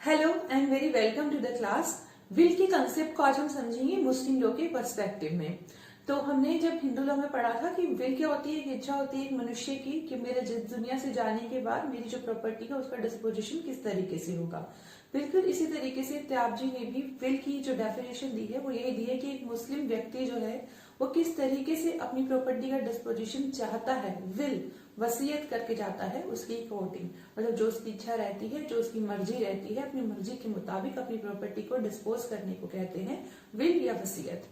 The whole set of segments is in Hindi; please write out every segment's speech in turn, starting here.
Hello and very welcome to the class. Will के कंसेप्ट को आज हम समझेंगे मुस्लिम लॉ के पर्सपेक्टिव में। तो हमने जब हिंदू लॉ में पढ़ा था कि विल क्या होती है, एक इच्छा होती है एक मनुष्य की कि मेरे दुनिया से जाने के बाद मेरी जो प्रॉपर्टी है उसका डिस्पोजिशन किस तरीके से होगा। बिल्कुल इसी तरीके से त्याब जी ने भी विल की जो डेफिनेशन दी है वो यही दी है कि एक मुस्लिम व्यक्ति जो है वो किस तरीके से अपनी प्रॉपर्टी का डिस्पोजिशन चाहता है। विल वसीयत करके जाता है उसकी अकॉर्डिंग, मतलब जो उसकी इच्छा रहती है, जो उसकी मर्जी रहती है, अपनी मर्जी के मुताबिक अपनी प्रॉपर्टी को डिस्पोज करने को कहते हैं विल या वसीयत।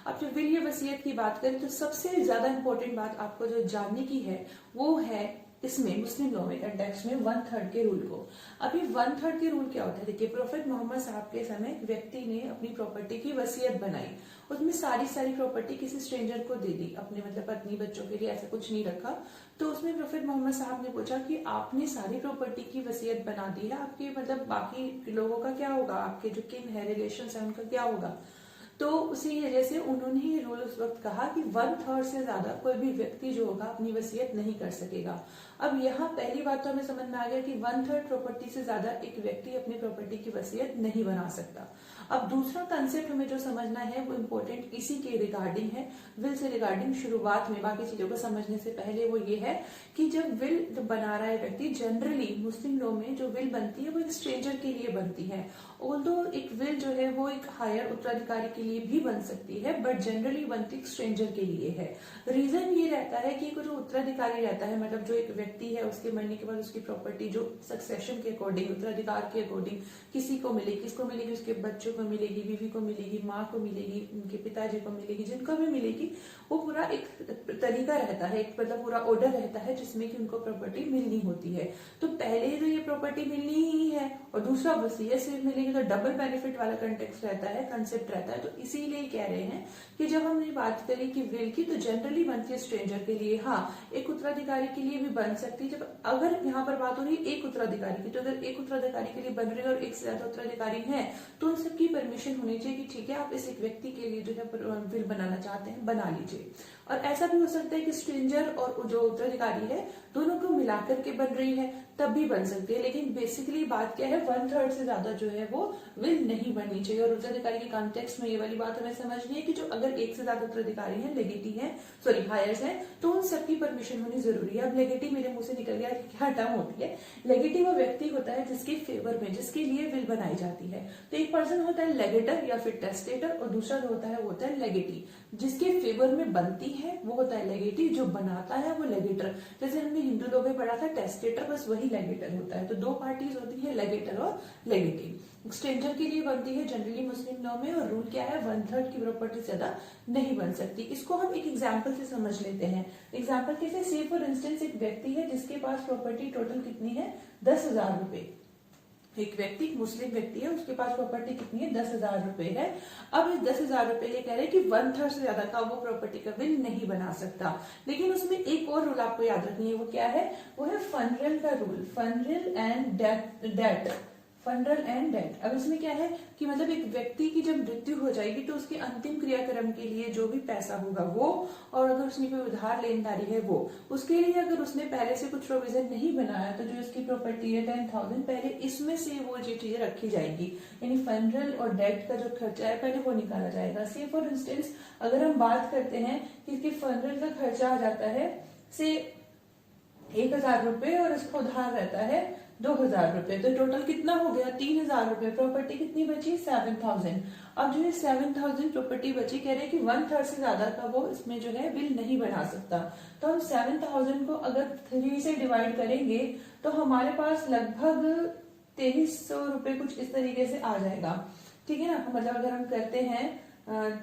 अब जब विल या वसीयत की बात करें तो सबसे ज्यादा इंपॉर्टेंट बात आपको जो जानने की है वो है इसमें मुस्लिम लॉ में कंटेक्स्ट में 1/3 के रूल को। अभी 1/3 के रूल क्या होता है, देखिए प्रोफेट मोहम्मद साहब के समय एक व्यक्ति ने अपनी प्रॉपर्टी की वसीयत बनाई, उसमें सारी प्रॉपर्टी किसी स्ट्रेंजर को दे दी, अपने मतलब पत्नी बच्चों के लिए ऐसा कुछ नहीं रखा। तो उसमें प्रोफेट मोहम्मद साहब ने पूछा कि आपने सारी प्रॉपर्टी की वसीयत बना दी है, आपके मतलब बाकी लोगों का क्या होगा, आपके जो किन है रिलेशन है उनका क्या होगा। तो उसी वजह से उन्होंने ये रूल उस वक्त कहा कि 1/3 से ज्यादा कोई भी व्यक्ति जो होगा अपनी वसीयत नहीं कर सकेगा। अब यहाँ पहली बात तो हमें समझ में आ गया कि 1/3 प्रॉपर्टी से ज्यादा एक व्यक्ति अपनी प्रॉपर्टी की वसीयत नहीं बना सकता। अब दूसरा कंसेप्ट हमें जो समझना है वो इम्पोर्टेंट इसी के रिगार्डिंग है, विल से रिगार्डिंग शुरुआत में, बाकी चीजों को समझने से पहले वो ये है कि जब विल बना रहा है व्यक्ति, जनरली मुस्लिम लॉ में जो विल बनती है वो एक स्ट्रेंजर के लिए बनती है। ऑल्दो एक विल जो है वो एक हायर उत्तराधिकारी के लिए भी बन सकती है, बट जनरली बनती स्ट्रेंजर के लिए है। रीजन ये रहता है कि जो उत्तराधिकारी रहता है, मतलब जो एक व्यक्ति है उसके मरने के बाद उसकी प्रॉपर्टी जो सक्सेशन के अकॉर्डिंग, उत्तराधिकार के अकॉर्डिंग किसी को मिलेगी, किसको मिलेगी, उसके बच्चों को मिलेगी, बीवी को मिलेगी, माँ को मिलेगी, उनके पिताजी को मिलेगी, जिनको भी मिलेगी, वो पूरा एक तरीका रहता है, एक मतलब पूरा ऑर्डर रहता है जिसमें कि उनको प्रॉपर्टी मिलनी होती है। तो पहले तो ये प्रॉपर्टी मिलनी ही है और दूसरा वसीयत से मिलेगी, तो डबल बेनिफिट वाला कंटेक्स्ट रहता है, कंसेप्ट रहता है। तो इसीलिए कह रहे हैं कि जब हमने बात करी कि विल की तो जनरली बनती है स्ट्रेंजर के लिए, हाँ एक उत्तराधिकारी के लिए भी बन सकती है। जब अगर यहाँ पर बात हो रही है एक उत्तराधिकारी की, तो अगर एक उत्तराधिकारी के लिए बन रही है और एक से ज्यादा उत्तराधिकारी है तो उन सबकी परमिशन होनी चाहिए कि ठीक है आप इस एक व्यक्ति के लिए जो है विल बनाना चाहते हैं बना लीजिए। और ऐसा भी हो सकता है कि स्ट्रेंजर और जो उत्तराधिकारी है दोनों को मिलाकर के बन रही है तब भी बन सकती है, लेकिन बेसिकली बात क्या है 1/3 से ज्यादा जो है वो विल नहीं बननी चाहिए। और उत्तराधिकारी के कॉन्टेक्स्ट में ये वाली बात हमें समझनी है कि जो अगर एक से ज्यादा उत्तराधिकारी है, लेगेटी है, सॉरी हायर्स है, तो उन सबकी परमिशन होनी जरूरी है। अब लेगेटी मेरे मुंह से निकल गया क्या टर्म होती है, लेगेटी वो व्यक्ति होता है जिसके फेवर में, जिसके लिए विल बनाई जाती है। तो एक पर्सन होता है लेगेटर या फिर टेस्टेटर और दूसरा जो होता है वो होता है लेगेटी। जिसके फेवर में बनती है वो होता है लेगेटी, जो बनाता है वो लेगेटर। जैसे हमने हिंदू लॉ में पढ़ा था टेस्टेटर, बस वही लेगेटर होता है। तो दो पार्टीज होती है लेगेटर और लेगेटी। स्ट्रेंजर के लिए बनती है जनरली मुस्लिम लॉ में, और रूल क्या है 1/3 की प्रॉपर्टी ज्यादा नहीं बन सकती। इसको हम एक एग्जाम्पल से समझ लेते हैं। एग्जाम्पल कैसे, से फॉर इंस्टेंस एक व्यक्ति है जिसके पास प्रॉपर्टी टोटल कितनी है 10,000 रुपए। एक व्यक्ति, मुस्लिम व्यक्ति है, उसके पास प्रॉपर्टी कितनी है 10,000 रुपए है। अब इस 10,000 रुपए ये कह रहे हैं कि 1/3 से ज्यादा का वो प्रॉपर्टी का विल नहीं बना सकता। लेकिन उसमें एक और रूल आपको याद रखनी है, वो क्या है, वो है फनरल का rule, funeral and date, funeral and date. अब इसमें क्या है कि मतलब एक व्यक्ति की जब मृत्यु हो जाएगी तो उसके अंतिम क्रियाक्रम के लिए जो भी पैसा होगा वो, और अगर उसने कोई उधार लेनदारी है वो, उसके लिए अगर उसने पहले से कुछ प्रोविजन नहीं बनाया तो जो इसकी प्रॉपर्टी है 10,000 पहले इसमें से वो जो चीजें रखी जाएंगी, यानी फनरल और डेट का जो खर्चा है पहले वो निकाला जाएगा। से फॉर इंस्टेंस अगर हम बात करते हैं कि इसके फनरल का खर्चा आ जाता है से 1,000 रुपए और इसका उधार रहता है 2,000 रुपए, तो टोटल कितना हो गया 3,000 रुपए। प्रॉपर्टी कितनी बची 7,000। अब जो ये 7,000 प्रॉपर्टी बची, कह रहे हैं कि 1/3 से ज्यादा का वो इसमें जो है बिल नहीं बना सकता। तो हम 7,000 को अगर 3 से डिवाइड करेंगे तो हमारे पास लगभग 2,300 रुपए कुछ इस तरीके से आ जाएगा, ठीक है ना। मतलब अगर हम करते हैं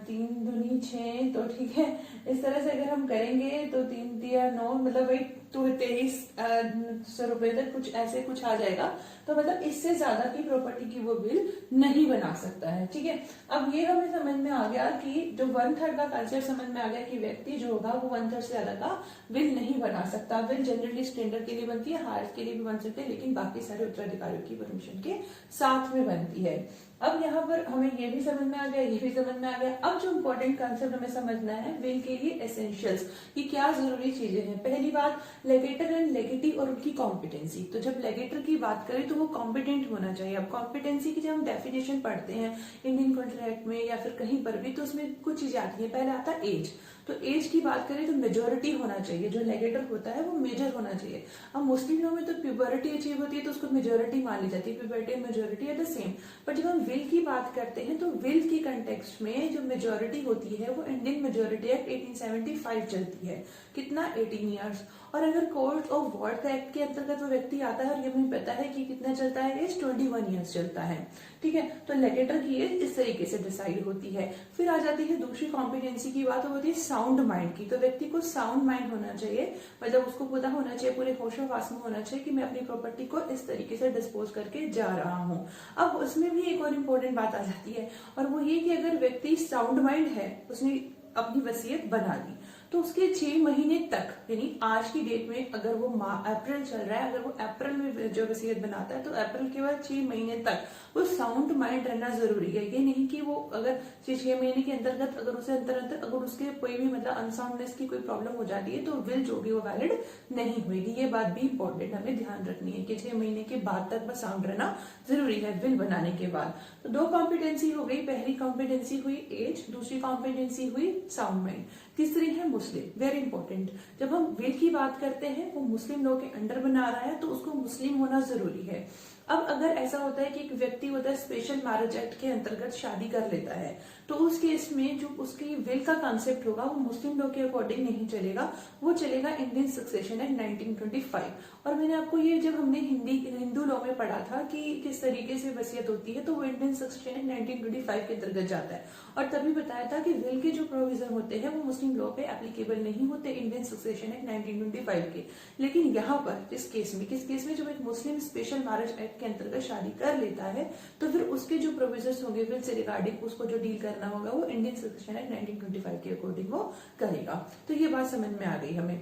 3 दूनी 6, तो ठीक है इस तरह से अगर हम करेंगे तो 3 दिया 9, मतलब वही 2,300 रुपए तक कुछ ऐसे कुछ आ जाएगा। तो मतलब इससे ज्यादा की प्रॉपर्टी की वो बिल नहीं बना सकता है, ठीक है। अब ये हमें समझ में आ गया कि जो 1/3 का कंसेप्ट समझ में आ गया कि व्यक्ति जो होगा वो 1/3 से ज्यादा का बिल नहीं बना सकता। बिल जनरली स्टैंडर्ड के लिए बनती है, हायर के लिए भी बन सकते हैं, लेकिन बाकी सारे उत्तराधिकारियों की परमिशन के साथ में बनती है। अब यहाँ पर हमें ये भी समझ में आ गया, ये भी समझ में आ गया। अब जो इम्पोर्टेंट कंसेप्ट हमें समझना है विल के लिए एसेंशियल्स, कि क्या जरूरी चीजें हैं। पहली बात लेगेटर एंड लेगेटी और उनकी कॉम्पिटेंसी। तो जब लेगेटर की बात करें तो वो कॉम्पिटेंट होना चाहिए। अब कॉम्पिटेंसी की जब हम डेफिनेशन पढ़ते हैं इंडियन कॉन्ट्रैक्ट में या फिर कहीं पर भी, तो उसमें कुछ चीजें आती है। पहले आता है एज। तो एज की बात करें तो मेजोरिटी होना चाहिए, जो लेगेटर होता है वो मेजर होना चाहिए। अब मुस्लिम लॉ में तो प्यूबरिटी अचीव होती है तो उसको मेजोरिटी मान ली जाती है, puberty and majority are the same. पर जब हम विल की बात करते हैं तो विल की कंटेक्स्ट में जो मेजोरिटी होती है वो इंडियन मेजोरिटी एक्ट 1875 चलती है। कितना? 18 ईयर्स। और अगर कोर्ट ऑफ वॉर्थ एक्ट के अंतर्गत वो व्यक्ति आता है और ये हमें पता है कि कितना चलता है, एज 21 ईयर्स चलता है। ठीक है, तो लेगेटर की एज इस तरीके से डिसाइड होती है। फिर आ जाती है दूसरी कॉम्पिटेंसी की बात, होती है साउंड माइंड की। तो व्यक्ति को साउंड माइंड होना चाहिए, मतलब उसको पता होना चाहिए, पूरे होशोहवास में होना चाहिए कि मैं अपनी प्रॉपर्टी को इस तरीके से डिस्पोज करके जा रहा हूँ। अब उसमें भी एक और इम्पोर्टेंट बात आ जाती है, और वो ये कि अगर व्यक्ति साउंड माइंड है, उसने अपनी वसीयत बना दी, तो उसके 6 महीने तक, यानी आज की डेट में अगर वो अप्रैल चल रहा है, अगर वो अप्रैल में जो वसीयत बनाता है तो अप्रैल के बाद 6 महीने तक वो साउंड माइंड रहना जरूरी है। ये नहीं कि वो अगर 6 महीने के अंतर्गत अगर उसे अगर उसके कोई भी मतलब अनसाउंडनेस की कोई प्रॉब्लम हो जाती है तो विल जो भी वो वैलिड नहीं होगी। ये बात भी इंपॉर्टेंट हमें ध्यान रखनी है कि 6 महीने के बाद तक बस साउंड रहना जरूरी है विल बनाने के बाद। तो 2 कॉम्पिटेंसी हो गई, पहली कॉम्पिटेंसी हुई एज, दूसरी कॉम्पिटेंसी हुई साउंड माइंड, तीसरी है मुस्लिम। वेरी इंपॉर्टेंट, जब हम विल की बात करते हैं वो मुस्लिम लॉ के अंडर बना रहा है तो उसको मुस्लिम होना जरूरी है। अब अगर ऐसा होता है कि एक व्यक्ति होता है स्पेशल मैरिज एक्ट के अंतर्गत शादी कर लेता है, तो उस केस में जो उसकी विल का कॉन्सेप्ट होगा वो मुस्लिम लॉ के अकॉर्डिंग नहीं चलेगा, वो चलेगा इंडियन सक्सेशन एक्ट 1925। और मैंने आपको ये जब हमने हिंदू लॉ में पढ़ा था कि किस तरीके से वसीयत होती है, तो वो इंडियन सक्सेशन एक्ट 1925 के अंतर्गत जाता है। और तभी बताया था कि विल के जो प्रोविजन होते हैं वो मुस्लिम लॉ पे एप्लीकेबल नहीं होते इंडियन सक्सेशन एक्ट 1925 के। लेकिन यहाँ पर इस केस में, किस केस में, जब एक मुस्लिम स्पेशल मैरिज एक्ट के अंतर्गत शादी कर लेता है तो फिर उसके जो प्रोविजन होंगे विल से रिगार्डिंग, उसको जो डील करना होगा वो इंडियन सक्सेशन एक्ट 1925 के अकॉर्डिंग वो करेगा। तो ये बात समझ में आ गई हमें।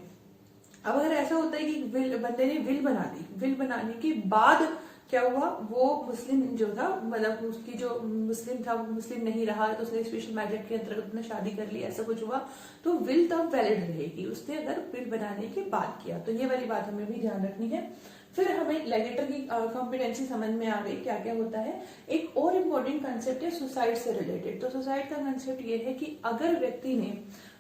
अब अगर ऐसा होता है कि बंदे ने विल बना दी, विल बनाने के बाद क्या हुआ, वो मुस्लिम जो था, मतलब उसकी जो मुस्लिम था वो मुस्लिम नहीं रहा, तो उसने स्पेशल मैरिज के अंतर्गत अपने शादी कर ली, ऐसा कुछ हुआ, तो विल तब वैलिड रहेगी उसने अगर विल बनाने के बाद किया। तो ये वाली बात हमें भी ध्यान रखनी है। फिर हमें लेगेटर की कॉम्पिटेंसी समझ में आ गई, क्या क्या होता है। एक और इम्पोर्टेंट कंसेप्ट है सुसाइड से रिलेटेड। तो सुसाइड का कंसेप्ट ये है कि अगर व्यक्ति ने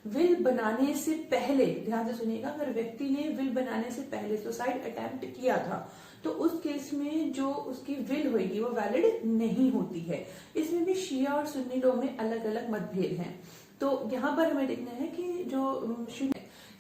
विल बनाने से पहले, ध्यान से सुनिएगा, अगर व्यक्ति ने विल बनाने से पहले सुसाइड अटेम्प्ट किया था तो उस केस में जो उसकी विल होगी वो वैलिड नहीं होती है। इसमें भी शिया और सुन्नी लॉ में अलग अलग मतभेद हैं। तो यहाँ पर हमें देखना है कि जो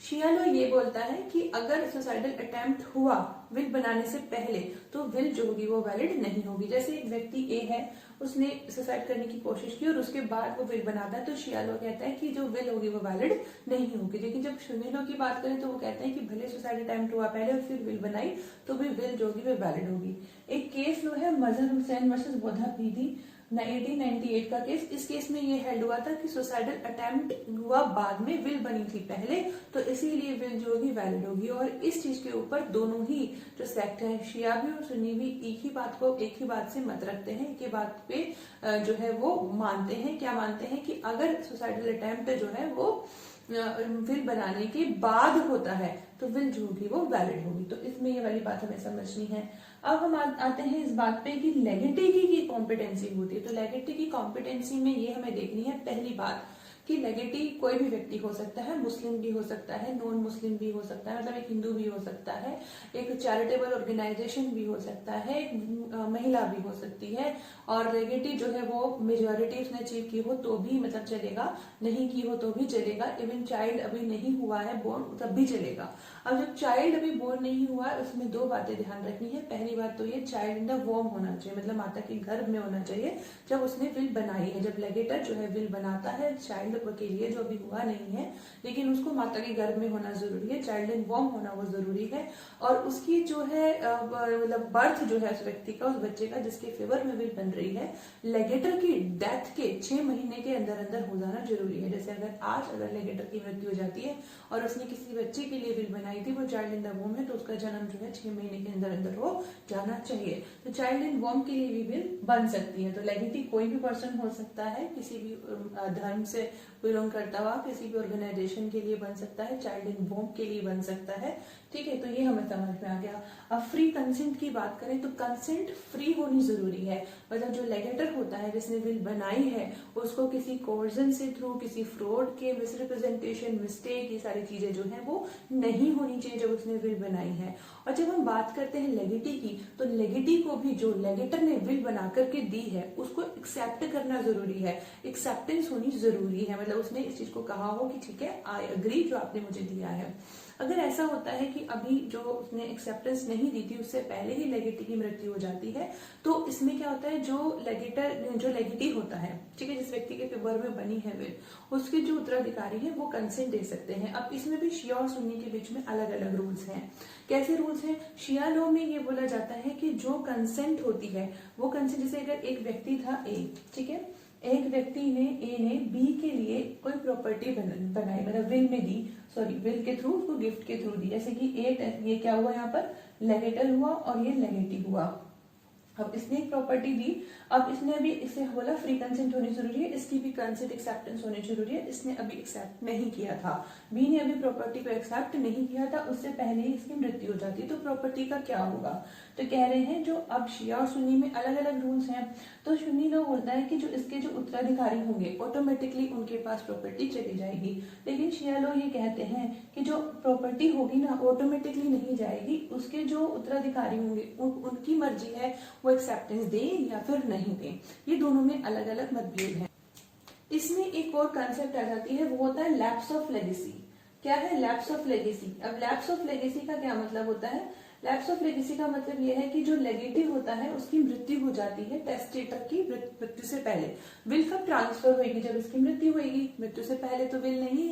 शिया लॉ ये बोलता है कि अगर सुसाइडल अटेम्प्ट हुआ विल बनाने से पहले तो विल जो होगी वो वैलिड नहीं होगी। जैसे एक व्यक्ति ए है, उसने सुसाइड करने की कोशिश की और उसके बाद वो विल बनाता है, तो शिया लॉ कहता है कि जो विल होगी वो वैलिड नहीं होगी। लेकिन जब सुन्नी लॉ की बात करें तो वो कहते हैं कि भले सुसाइड अटेम्प्ट हुआ पहले और फिर विल बनाई तो भी विल जो होगी वो वैलिड होगी। एक केस लो है मजहर हुसैन वर्सेस बोधा पीदी 1898 का केस। इस केस में ये हेल्ड हुआ था कि सुसाइडल अटेम्प्ट हुआ बाद में, विल बनी थी पहले, तो इसीलिए विल जो होगी वैलिड होगी। और इस चीज के ऊपर दोनों ही जो सेक्ट है, शिया भी और सुन्नी भी, एक ही बात से मत रखते हैं, एक ही बात पे जो है वो मानते हैं। क्या मानते हैं कि अगर सुसाइडल अटेम्प्ट जो है वो विल बनाने के बाद होता है तो विल जो होगी वो वैलिड होगी। तो इसमें ये वाली बात हमें समझनी है। अब हम आते हैं इस बात पे कि लेगेटी की कॉम्पिटेंसी होती है। तो लेगेटी की कॉम्पिटेंसी में ये हमें देखनी है, पहली बात कि लेगेटी कोई भी व्यक्ति हो सकता है, मुस्लिम भी हो सकता है, नॉन मुस्लिम भी हो सकता है, मतलब एक हिंदू भी हो सकता है, एक चैरिटेबल ऑर्गेनाइजेशन भी हो सकता है, एक महिला भी हो सकती है। और लेगेटी जो है वो मेजोरिटी उसने अचीव की हो तो भी मतलब चलेगा, नहीं की हो तो भी चलेगा, इवन चाइल्ड अभी नहीं हुआ है बोर्न तब भी चलेगा। अब जब चाइल्ड अभी बोर्न नहीं हुआ है उसमें 2 बातें ध्यान रखनी है। पहली बात तो ये चाइल्ड इन द वॉर्म होना चाहिए, मतलब माता के गर्भ में होना चाहिए जब उसने विल बनाई है। जब लेगेटर जो है विल बनाता है चाइल्ड के लिए जो अभी हुआ नहीं है लेकिन उसको माता के गर्भ में होना जरूरी है, चाइल्ड इन वॉर्म होना वो जरूरी है। और उसकी जो है मतलब बर्थ जो है उस व्यक्ति का, उस बच्चे का जिसके फेवर में विल बन रही है, लेगेटर की डेथ के 6 महीने के अंदर अंदर हो जाना जरूरी है। जैसे अगर लेगेटर की मृत्यु हो जाती है और उसने किसी बच्चे के लिए विल बनाई थी, वो चाइल्ड इन द वॉर्म है, तो उसका जन्म जो है 6 महीने के अंदर अंदर हो जाना चाहिए। तो चाइल्ड इन वॉर्म के लिए भी विल बन सकती है। तो लेगेटी कोई भी पर्सन हो सकता है, किसी भी धर्म से बिलोंग करता हुआ किसी भी ऑर्गेनाइजेशन के लिए बन सकता है, चाइल्ड इन वोम के लिए बन सकता है। ठीक है, तो ये हमें समझ में आ गया। अब फ्री कंसेंट की बात करें तो कंसेंट फ्री होनी जरूरी है, मतलब जो लेगेटर होता है जिसने विल बनाई है उसको किसी कोर्जन से थ्रू, किसी फ्रॉड के, मिसरिप्रेजेंटेशन, मिस्टेक, ये सारी चीजें जो है वो नहीं होनी चाहिए जब उसने विल बनाई है। और जब हम बात करते हैं लेगेटी की, तो लेगेटी को भी जो लेगेटर ने विल बना करके दी है उसको एक्सेप्ट करना जरूरी है, एक्सेप्टेंस होनी जरूरी है, मतलब उसने इस चीज को कहा हो कि ठीक है आई एग्री जो आपने मुझे दिया है। अगर ऐसा होता है कि अभी जो उसने एक्सेप्टेंस नहीं दी थी उससे पहले ही लेगेटी की मृत्यु हो जाती है, तो इसमें क्या होता है, जो लेगेटी होता है, ठीक है, जिस व्यक्ति के फेवर में बनी है विल, उसके जो उत्तराधिकारी है वो कंसेंट दे सकते हैं। अब इसमें भी शिया और सुन्नी के बीच में अलग अलग रूल्स हैं। कैसे रूल्स हैं? शिया लॉ में ये बोला जाता है कि जो कंसेंट होती है वो कंसेंट, जैसे अगर एक व्यक्ति था ए, ठीक है, एक व्यक्ति ने ए ने बी के लिए कोई प्रॉपर्टी बनाई, मतलब विल में दी, सॉरी विल के थ्रू, उसको गिफ्ट के थ्रू दी, जैसे कि ये क्या हुआ यहाँ पर, लेगेटर हुआ और ये लेगेटी हुआ। अब इसने एक प्रॉपर्टी दी, अब इसने अभी इसे बोला फ्री कंसेंट होनी जरूरी है, इसकी भी कंसेंट एक्सेप्टेंस होनी जरूरी है, इसने अभी एक्सेप्ट नहीं किया था, बी ने अभी प्रॉपर्टी को एक्सेप्ट नहीं किया था, उससे पहले ही इसकी मृत्यु हो जाती, तो प्रॉपर्टी का क्या होगा? तो कह रहे हैं जो अब शिया और सुन्नी में अलग अलग रूल्स हैं, तो सुन्नी लोग बोलता है कि जो इसके जो उत्तराधिकारी होंगे ऑटोमेटिकली उनके पास प्रॉपर्टी चली जाएगी, लेकिन शिया लोग ये कहते हैं कि जो प्रॉपर्टी होगी ना ऑटोमेटिकली नहीं जाएगी, उसके जो उत्तराधिकारी होंगे उनकी मर्जी है वो एक्सेप्टेंस दे या फिर नहीं दे। ये दोनों में अलग अलग मतभेद है। इसमें एक और कंसेप्ट आ जाती है, वो होता है लैप्स ऑफ लेगेसी। क्या है लैप्स ऑफ लेगेसी? अब लैप्स ऑफ लेगेसी का क्या मतलब होता है? लैप्स ऑफ लेगेसी का मतलब यह है कि जो लेगेटी होता है उसकी मृत्यु हो जाती है टेस्टेटर की मृत्यु से पहले। विल कब ट्रांसफर होगी? जब इसकी मृत्यु होगी। मृत्यु से पहले तो विल नहीं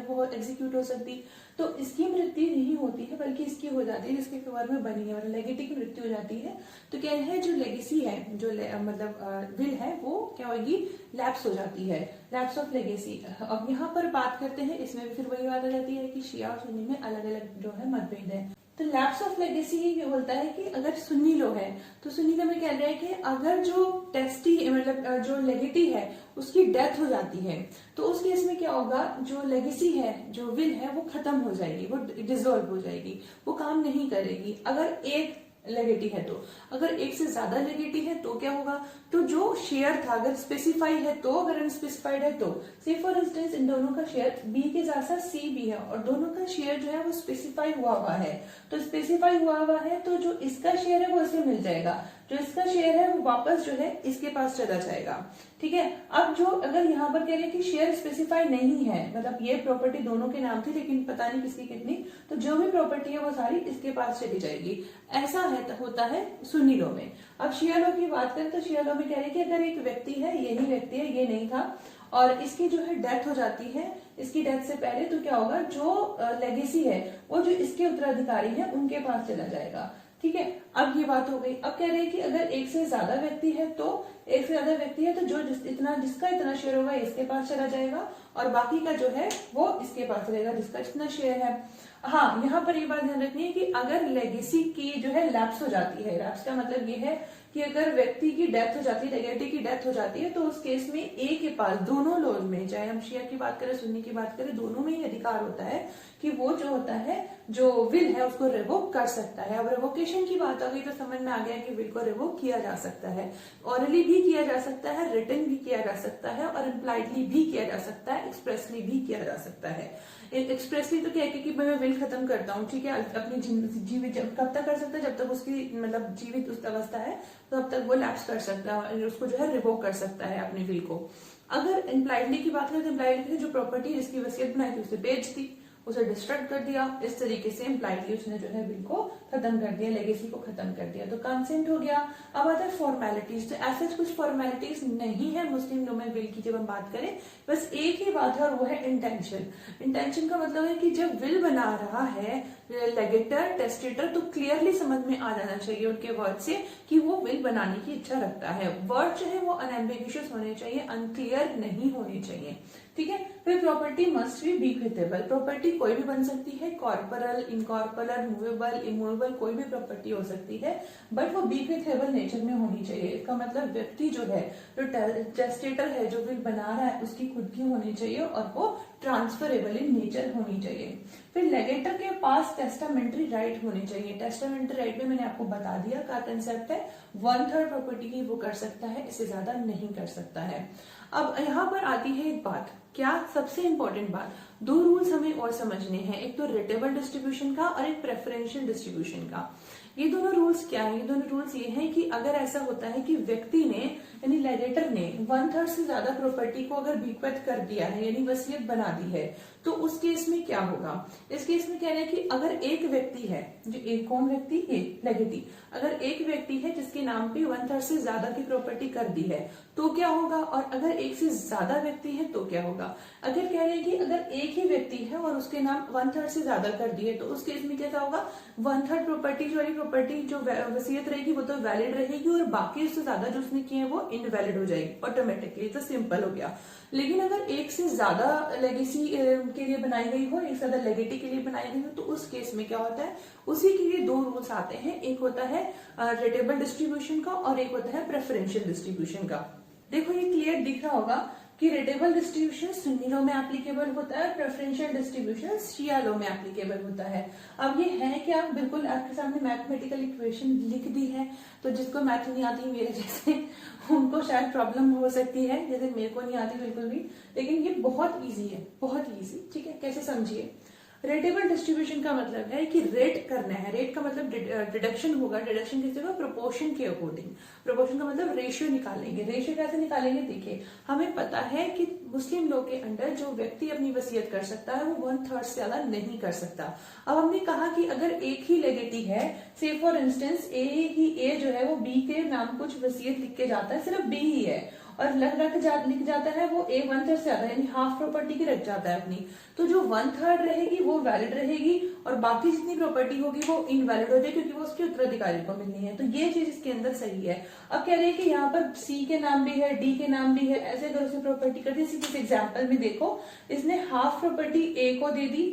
वो एग्जीक्यूट हो सकती, तो इसकी मृत्यु नहीं होती है बल्कि इसकी हो जाती है जिसके फेवर में बनी है, और लेगेटी की मृत्यु हो जाती है। तो क्या है जो लेगेसी है, जो मतलब विल है, वो क्या होगी? लैप्स हो जाती है, लैप्स ऑफ लेगेसी। अब यहाँ पर बात करते हैं, इसमें भी फिर वही बात आ जाती है कि शिया और सुन्नी में अलग अलग जो है मतभेद है। तो लैप्स ऑफ लेगेसी ये बोलता है कि अगर सुन्नी लोग है तो सुन्नी लोग में कह रहे हैं कि अगर जो टेस्टी मतलब जो लेगेटी है उसकी डेथ हो जाती है तो उस केस में क्या होगा, जो लेगेसी है, जो विल है, वो खत्म हो जाएगी, वो डिसॉल्व हो जाएगी, वो काम नहीं करेगी। अगर एक लेगेटी है तो, अगर एक से ज्यादा लेगेटी है तो क्या होगा, तो जो शेयर था अगर स्पेसिफाइड है तो, अगर अनस्पेसिफाइड है तो, से फॉर इंस्टेंस इन दोनों का शेयर बी के साथ साथ सी भी है और दोनों का शेयर जो है वो स्पेसिफाई हुआ है, तो स्पेसिफाई हुआ है तो जो इसका शेयर है वो इसे मिल जाएगा, जो इसका शेयर है वो वापस जो है इसके पास चला जाएगा। ठीक है, अब जो अगर यहाँ पर कह रहे हैं कि शेयर स्पेसिफाई नहीं है, मतलब ये प्रॉपर्टी दोनों के नाम थी लेकिन पता नहीं किसकी कितनी, तो जो भी प्रॉपर्टी है वो सारी इसके पास चली जाएगी। ऐसा है होता है सुन्नी लॉ में। अब शिया लॉ की बात करें तो शिया लॉ में कह रहे हैं कि अगर एक व्यक्ति है, यही व्यक्ति है, ये नहीं था, और इसकी जो है डेथ हो जाती है, इसकी डेथ से पहले, तो क्या होगा, जो लेगेसी है वो जो इसके उत्तराधिकारी है उनके पास चला जाएगा। ठीक है, अब ये बात हो गई। अब कह रहे हैं कि अगर एक से ज्यादा व्यक्ति है तो, एक से ज्यादा व्यक्ति है तो जो जिसका इतना शेयर होगा इसके पास चला जाएगा और बाकी का जो है वो इसके पास रहेगा जिसका इतना शेयर है। हाँ, यहाँ पर ये बात ध्यान रखनी है कि अगर लेगेसी की जो है लैप्स हो जाती है, लैप्स का मतलब ये है कि अगर व्यक्ति की डेथ हो जाती है, लेगेटी की डेथ हो जाती है, तो उस केस में ए के पास दोनों लॉज में, चाहे हम शिया की बात करें सुन्नी की बात करें, दोनों में ही अधिकार होता है कि वो जो होता है, जो विल है उसको रिवोक कर सकता है। अब रिवोकेशन की बात आ गई तो समझ में आ गया कि विल को रिवोक किया जा सकता है, ऑरली भी किया जा सकता है, रिटन भी किया जा सकता है और इम्प्लाइडली भी किया जा सकता है, एक्सप्रेसली भी किया जा सकता है। एक्सप्रेसली तो कह के कि मैं विल खत्म करता हूँ, ठीक है, अपनी जीवित कब तक कर सकता है, जब तक उसकी मतलब जीवित उस अवस्था है तब तक वो लैप्स कर सकता है, उसको जो है रिवोक कर सकता है अपने विल को। अगर इम्प्लाइडली की बात करें तो इम्प्लाइडली जो प्रॉपर्टी जिसकी वसीयत बनाई थी उसे बेच दी, उसे डिस्ट्रक्ट कर दिया, इस तरीके से इम्प्लाइडली उसने जो है विल को खत्म कर दिया, लेगेसी को खत्म कर दिया, तो कंसेंट हो गया। अब आता है फॉर्मेलिटीज। तो ऐसे कुछ फॉर्मेलिटीज नहीं है मुस्लिम लॉ में विल की जब हम बात करें, बस एक ही बात है और वो है इंटेंशन। इंटेंशन का मतलब है कि जब विल बना रहा है लेगेटर, टेस्टेटर, तो क्लियरली समझ में आ जाना चाहिए उनके वर्ड से कि वो विल बनाने की इच्छा रखता है। वर्ड जो है वो अनएम्बिगुअस होने चाहिए, अनक्लियर नहीं होने चाहिए, ठीक है। फिर प्रॉपर्टी मस्ट बी बीक्विथेबल। प्रॉपर्टी कोई भी बन सकती है, कॉर्पोरल, इनकॉर्पोरल, मूवेबल, इमूवेबल, कोई भी प्रॉपर्टी हो सकती है, बट वो बीक्विथेबल नेचर में होनी चाहिए। इसका मतलब व्यक्ति जो है, जो टेस्टेटर है, जो विल बना रहा है, उसकी खुद की होनी चाहिए और वो ट्रांसफरेबल इन नेचर होनी चाहिए। फिर लेगेटर के पास टेस्टामेंट्री राइट होने चाहिए। टेस्टामेंट्री राइट में मैंने आपको बता दिया क्या कंसेप्ट है, 1/3 प्रॉपर्टी की वो कर सकता है, इससे ज्यादा नहीं कर सकता है। अब यहाँ पर आती है एक बात, क्या सबसे इंपॉर्टेंट बात, दो रूल्स हमें और समझने हैं, एक तो रेटेबल डिस्ट्रीब्यूशन का और एक प्रेफरेंशियल डिस्ट्रीब्यूशन का। ये दोनों रूल्स क्या है? ये दोनों रूल्स ये हैं कि अगर ऐसा होता है कि व्यक्ति ने यानी लेगेटर ने 1/3 से ज्यादा प्रॉपर्टी को अगर बीक्वेथ कर दिया है यानी वसीयत बना दी है, तो उस केस में क्या होगा? इस केस में कह रहे हैं कि अगर एक व्यक्ति है, जो एक कौन व्यक्ति, एक लेगेटी, अगर एक व्यक्ति है जिसके नाम पे 1/3 से ज्यादा की प्रॉपर्टी कर दी है तो क्या होगा, और अगर एक से ज्यादा व्यक्ति है तो क्या होगा? अगर कह रहे हैं कि अगर एक ही व्यक्ति है और उसके नाम 1/3 से ज्यादा कर दिए तो उस केस में क्या होगा, 1/3 प्रॉपर्टी जो वाली प्रॉपर्टी जो वसीयत रहेगी वो तो वैलिड रहेगी और बाकी उससे ज्यादा जो उसने किए हैं वो इनवैलिड हो जाएगी ऑटोमेटिकली। तो सिंपल हो गया। लेकिन अगर एक से ज्यादा लेगेसी के लिए बनाई गई हो, एक से ज्यादा लेगेटी के लिए बनाई गई हो, तो उस केस में क्या होता है, उसी के लिए दो रूल्स आते हैं, एक होता है रेटेबल डिस्ट्रीब्यूशन का और एक होता है प्रेफरेंशियल डिस्ट्रीब्यूशन का। देखो ये क्लियर दिख रहा होगा कि रेटेबल डिस्ट्रीब्यूशन सुन्नी लॉ में एप्लीकेबल होता है, प्रेफरेंशियल डिस्ट्रीब्यूशन शिया लॉ में एप्लीकेबल होता है। अब ये है क्या, बिल्कुल आपके सामने मैथमेटिकल इक्वेशन लिख दी है, तो जिसको मैथ नहीं आती मेरे जैसे उनको शायद प्रॉब्लम हो सकती है, जैसे मेरे को नहीं आती बिल्कुल भी, लेकिन ये बहुत ईजी है, बहुत ईजी, ठीक है। कैसे समझिए, रेटेबल डिस्ट्रीब्यूशन का मतलब है कि रेट करना है, रेट का मतलब डिडक्शन होगा, डिडक्शन किस होगा, प्रोपोर्शन के अकॉर्डिंग। प्रोपोर्शन का मतलब रेशियो निकालेंगे। रेशियो कैसे निकालेंगे, देखिए हमें पता है कि मुस्लिम लॉ के अंडर जो व्यक्ति अपनी वसीयत कर सकता है वो 1/3 से ज्यादा नहीं कर सकता। अब हमने कहा कि अगर एक ही लेगेटी है, से फॉर इंस्टेंस ए जो है वो बी के नाम कुछ वसीयत लिख के जाता है, सिर्फ बी ही है और लिख जाता है वो ए 1/3 से ज्यादा यानी हाफ प्रॉपर्टी की रख जाता है अपनी, तो जो 1/3 रहेगी वो वैलिड रहेगी और बाकी जितनी प्रॉपर्टी होगी वो इनवैलिड हो जाएगी क्योंकि वो उसके उत्तराधिकारी को मिलनी है। तो ये चीज इसके अंदर सही है। अब कह रहे हैं कि यहाँ पर सी के नाम भी है, डी के नाम भी है, ऐसे अगर उसे प्रॉपर्टी कर दी, इस एग्जाम्पल में देखो इसने हाफ प्रॉपर्टी ए को दे दी,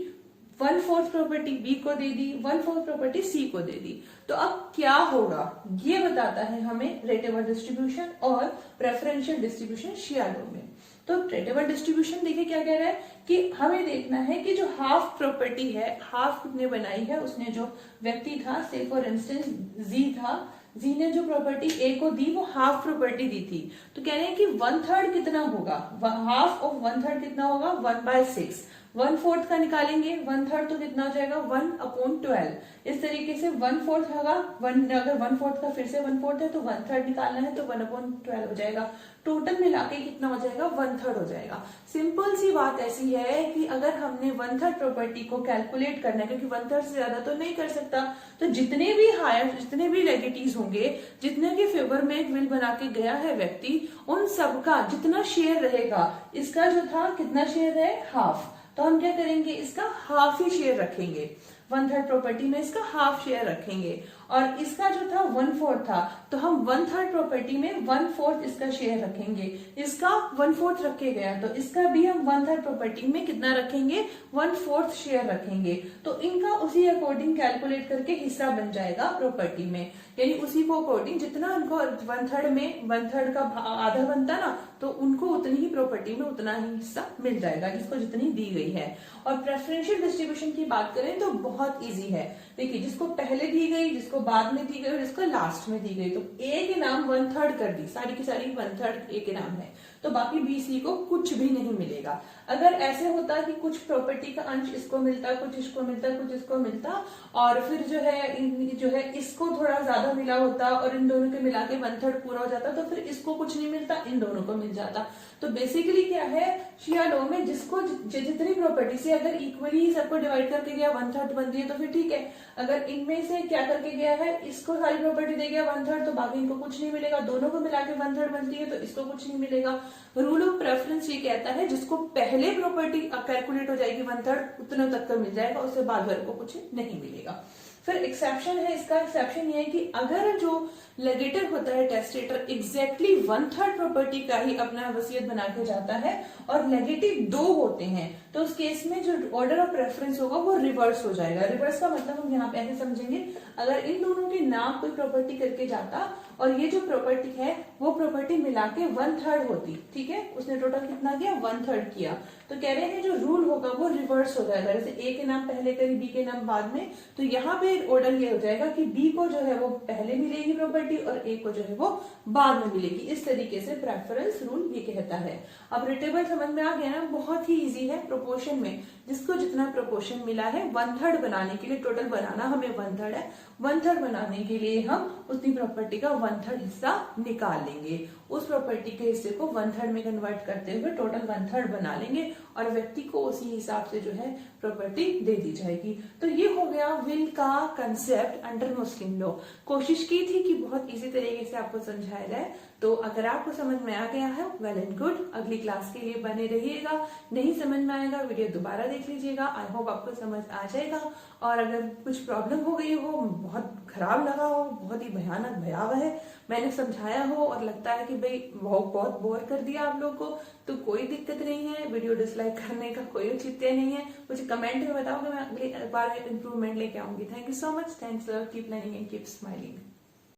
1/4 प्रॉपर्टी बी को दे दी, 1/4 प्रॉपर्टी सी को दे दी, तो अब क्या होगा ये बताता है हमें रेटेबल डिस्ट्रीब्यूशन और प्रेफरेंशियल डिस्ट्रीब्यूशन शिया लॉ में। तो रेटेबल डिस्ट्रीब्यूशन देखिए क्या कह रहा है कि हमें देखना है कि जो हाफ प्रॉपर्टी है, हाफ कितने बनाई है, उसने जो व्यक्ति था, से फॉर इंस्टेंस जी था, जी ने जो प्रॉपर्टी ए को दी वो हाफ प्रॉपर्टी दी थी, तो कह रहे हैं कि 1/3 कितना होगा, हाफ ऑफ 1/3 कितना होगा, 1/6। 1/4 का निकालेंगे, 1/3 तो कितना हो जाएगा, 1/12। इस तरीके से 1/4 होगा, अगर 1/4 का फिर से 1/4 है तो 1/3 निकालना है तो 1/12 हो जाएगा। टोटल मिला के कितना हो जाएगा, 1/3 हो जाएगा। सिंपल सी बात ऐसी है कि अगर हमने 1/3 प्रॉपर्टी को कैलकुलेट करना है, क्योंकि 1/3 से ज्यादा तो नहीं कर सकता, तो जितने भी हायर, जितने भी लेगेटीज होंगे, जितने के फेवर में एक विल बना के गया है व्यक्ति, उन सबका जितना शेयर रहेगा, इसका जो था कितना शेयर है, हाफ, तो हम क्या करेंगे, इसका हाफ ही शेयर रखेंगे। 1/3 प्रॉपर्टी में इसका हाफ शेयर रखेंगे और इसका जो था 1/4 था, तो हम 1/3 प्रॉपर्टी में 1/4 इसका शेयर रखेंगे। इसका 1/4 रखे गया तो इसका भी हम 1/3 प्रॉपर्टी में कितना रखेंगे, 1/4 शेयर रखेंगे। तो इनका उसी अकॉर्डिंग कैलकुलेट करके हिस्सा बन जाएगा प्रॉपर्टी में, यानी उसी को अकॉर्डिंग जितना उनको 1/3 में 1/3 का आधा बनता ना, तो उनको उतनी ही प्रॉपर्टी में उतना ही हिस्सा मिल जाएगा जिसको जितनी दी गई है। और प्रेफरेंशियल डिस्ट्रीब्यूशन की बात करें तो बहुत इजी है। देखिए जिसको पहले दी गई, जिसको बाद में दी गई और जिसको लास्ट में दी गई, तो ए के नाम 1/3 कर दी, सारी की सारी 1/3 ए के नाम है, तो बाकी बी सी को कुछ भी नहीं मिलेगा। अगर ऐसे होता कि कुछ प्रॉपर्टी का अंश इसको मिलता, कुछ इसको मिलता, कुछ इसको मिलता, और फिर जो है इसको थोड़ा ज्यादा मिला होता और इन दोनों के मिला के 1/3 पूरा हो जाता, तो फिर इसको कुछ नहीं मिलता, इन दोनों को मिल जाता। तो बेसिकली क्या है, शिया लॉ में जिसको जितनी प्रॉपर्टी से अगर इक्वली सबको डिवाइड करके गया 1/3 बनती है तो फिर ठीक है। अगर इनमें से क्या करके गया गया है, इसको सारी प्रॉपर्टी दे गया 1/3, तो बाकी इनको कुछ नहीं मिलेगा, दोनों को मिला के 1/3 बनती है तो इसको कुछ नहीं मिलेगा। रूल ऑफ प्रेफरेंस ये कहता है जिसको पहले प्रॉपर्टी कैलकुलेट हो जाएगी 1/3 उतने तक का मिल जाएगा, उससे बाद वाले को कुछ नहीं मिलेगा। फिर एक्सेप्शन है, इसका एक्सेप्शन ये है कि अगर जो लेगेटर होता है टेस्टेटर एग्जैक्टली 1/3 प्रॉपर्टी का ही अपना वसीयत बना के जाता है और नेगेटिव 2 होते हैं, तो उस केस में जो ऑर्डर ऑफ प्रेफरेंस होगा वो रिवर्स हो जाएगा। रिवर्स का मतलब हम यहाँ पे ऐसे समझेंगे, अगर इन दोनों के नाम कोई प्रॉपर्टी करके जाता और ये जो प्रॉपर्टी है वो प्रॉपर्टी मिला के 1/3 होती, ठीक है, उसने टोटल कितना किया 1/3 किया, तो कह रहे हैं जो रूल होगा वो रिवर्स हो जाएगा। जैसे ए के नाम पहले करी बी के नाम बाद में, तो यहाँ पे ऑर्डर ये हो जाएगा कि बी को जो है वो पहले मिलेगी प्रॉपर्टी और ए को जो है वो बाद में मिलेगी। इस तरीके से प्रेफरेंस रूल ये कहता है। अब रिटेबल समझ में आ गया ना, बहुत ही इजी है। प्रोपोर्शन में जिसको जितना प्रोपोर्शन मिला है 1/3 बनाने के लिए, टोटल बनाना हमें 1/3 है, 1/3 बनाने के लिए हम उतनी प्रॉपर्टी का 1/3 हिस्सा निकाल लेंगे, उस प्रॉपर्टी के हिस्से को 1/3 में कन्वर्ट करते हुए टोटल 1/3 बना लेंगे और व्यक्ति को उसी हिसाब से जो है प्रॉपर्टी दे दी जाएगी। तो ये हो गया विल का कंसेप्ट अंडर मुस्लिम लॉ। कोशिश की थी कि बहुत इजी तरीके से आपको समझाया जाए, तो अगर आपको समझ में आ गया है वेल एंड गुड, अगली क्लास के लिए बने रहिएगा। नहीं समझ में आएगा वीडियो दोबारा देख लीजिएगा, आई होप आपको समझ आ जाएगा। और अगर कुछ प्रॉब्लम हो गई हो, बहुत खराब लगा हो, बहुत ही भयानक भयावह है, मैंने समझाया हो और लगता है कि भाई बहुत बोर कर दिया आप लोग को, तो कोई दिक्कत नहीं है, वीडियो डिसलाइक करने का कोई औचित्य नहीं है। मुझे कमेंट में बताओ कि मैं अगली बार इंप्रूवमेंट लेके आऊंगी। Thank you so much, thanks, keep learning and keep smiling.